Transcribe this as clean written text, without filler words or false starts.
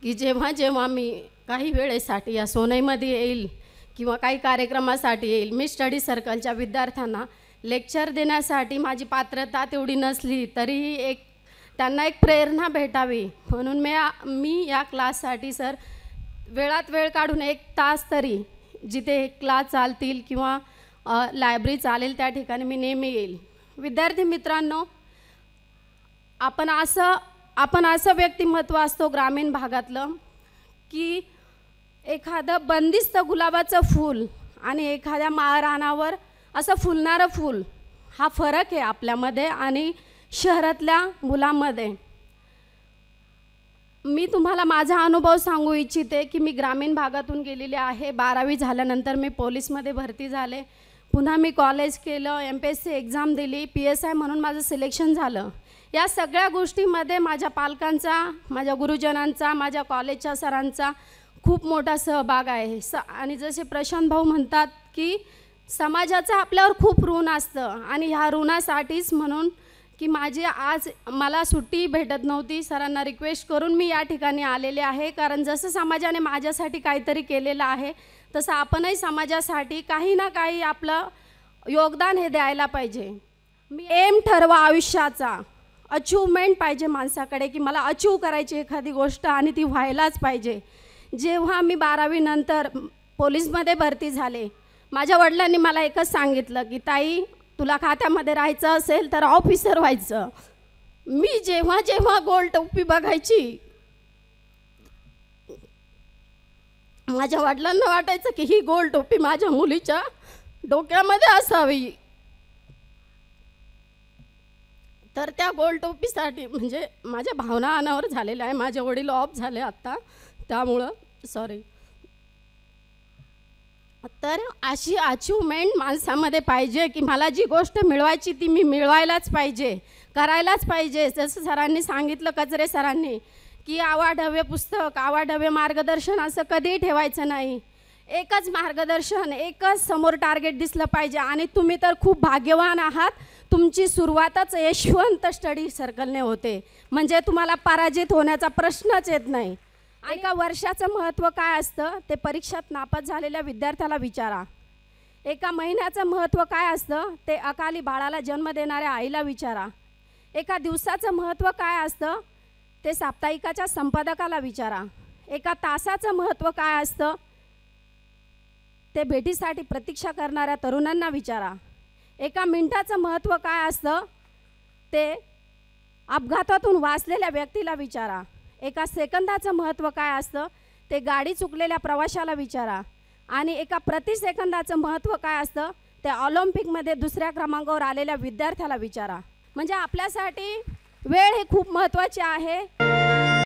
की जेव्हा जेव्हा मी काही वेळेसाठी या सोनईमध्ये येईल किंवा काही कार्यक्रमासाठी येईल, मी स्टडी सर्कलच्या विद्यार्थ्यांना लेक्चर देण्यासाठी माझी पात्रता तेवढी नसली तरीही त्यांना एक प्रेरणा भेटावी म्हणून मी या क्लाससाठी सर वेळात वेळ काढून 1 तास तरी जिथे क्लास चालतील किंवा लायब्ररी चालेल त्या ठिकाणी मी नेहमी येईल. विद्यार्थी मित्रांनो, आपण असं व्यक्तिमत्व असतो ग्रामीण भागातलं की एखादं बंदिस्त गुलाबाचं फूल आणि एखाद्या माळरानावर असं फुलणारं फूल, हा फरक आहे आपल्यामध्ये आणि शहरातल्या मुलांमध्ये. मी तुम्हाला माझा अनुभव सांगू इच्छिते की मी ग्रामीण भागातून गेलेले आहे. 12वी झाल्यानंतर मी पोलीसमध्ये भरती झाले, पुन्हा मी कॉलेज केलं, MPSC एक्झाम दिली, PSI म्हणून माझं सिलेक्शन झालं. या सगळ्या गोष्टीमध्ये माझ्या पालकांचा, माझ्या गुरुजनांचा, माझ्या कॉलेजच्या सरांचा खूप मोठा सहभाग आहे. आणि जसे प्रशांत भाऊ म्हणतात की समाजाचं आपल्यावर खूप ऋण असतं आणि ह्या ऋणासाठीच म्हणून की आज मला सुट्टी भेटत नव्हती, सरांना रिक्वेस्ट करून मी या ठिकाणी आलेले आहे. कारण जसं समाजाने माझ्यासाठी काहीतरी केलेलं आहे तसं आपणही समाजासाठी काही ना काही आपलं योगदान हे द्यायला पाहिजे. मी एम ठरवा आयुष्याचा, अचीवमेंट पाहिजे माणसाकडे की मला अचीव करायची एखादी गोष्ट आणि ती व्हायलाच पाहिजे. जेव्हा मी 12वी नंतर पोलीसमध्ये भरती झाले, माझ्या वडिलांनी मला एकच सांगितलं की ताई, तुला खात्यामध्ये राहायचं असेल तर ऑफिसर व्हायचं. मी जेव्हा जेव्हा गोल टोपी बघायची, माझ्या वडिलांना वाटायचं की ही गोल टोपी माझ्या मुलीच्या डोक्यामध्ये असावी. तर त्या गोल टोपीसाठी म्हणजे माझ्या भावना अनावर झालेल्या आहे. माझे वडील ऑफ झाले आत्ता, त्यामुळं सॉरी. तर अशी अचीवमेंट माणसामध्ये पाहिजे की मला जी गोष्ट मिळवायची ती मी मिळवायलाच पाहिजे, करायलाच पाहिजे. जसं सरांनी सांगितलं, कचरे सरांनी, की आवाढव्य पुस्तक, आवाढव्य मार्गदर्शन असं कधीही ठेवायचं नाही. एकच मार्गदर्शन, एकच समोर टार्गेट दिसलं पाहिजे. आणि तुम्ही तर खूप भाग्यवान आहात, तुमची सुरुवातच यशवंत स्टडी सर्कलने होते, म्हणजे तुम्हाला पराजित होण्याचा प्रश्नच येत नाही. एका वर्षाचं महत्त्व काय असतं ते परीक्षेत नापास झालेल्या विद्यार्थ्याला विचारा. एका महिन्याचं महत्त्व काय असतं ते अकाली बाळाला जन्म देणाऱ्या आईला विचारा. एका दिवसाचं महत्त्व काय असतं ते साप्ताहिकाच्या संपादकाला विचारा. एका तासाचं महत्त्व काय असतं ते भेटीसाठी प्रतीक्षा करणाऱ्या तरुणांना विचारा. एका मिनिटाचं महत्त्व काय असतं ते अपघातातून वाचलेल्या व्यक्तीला विचारा. एका सेकंदाचं महत्त्व काय असतं ते गाडी चुकलेल्या प्रवाशाला विचारा. आणि एका प्रतिसेकंदाचं महत्त्व काय असतं ते ऑलिम्पिकमध्ये 2ऱ्या क्रमांकावर आलेल्या विद्यार्थ्याला विचारा. म्हणजे आपल्यासाठी वेळ ही खूप महत्त्वाची आहे.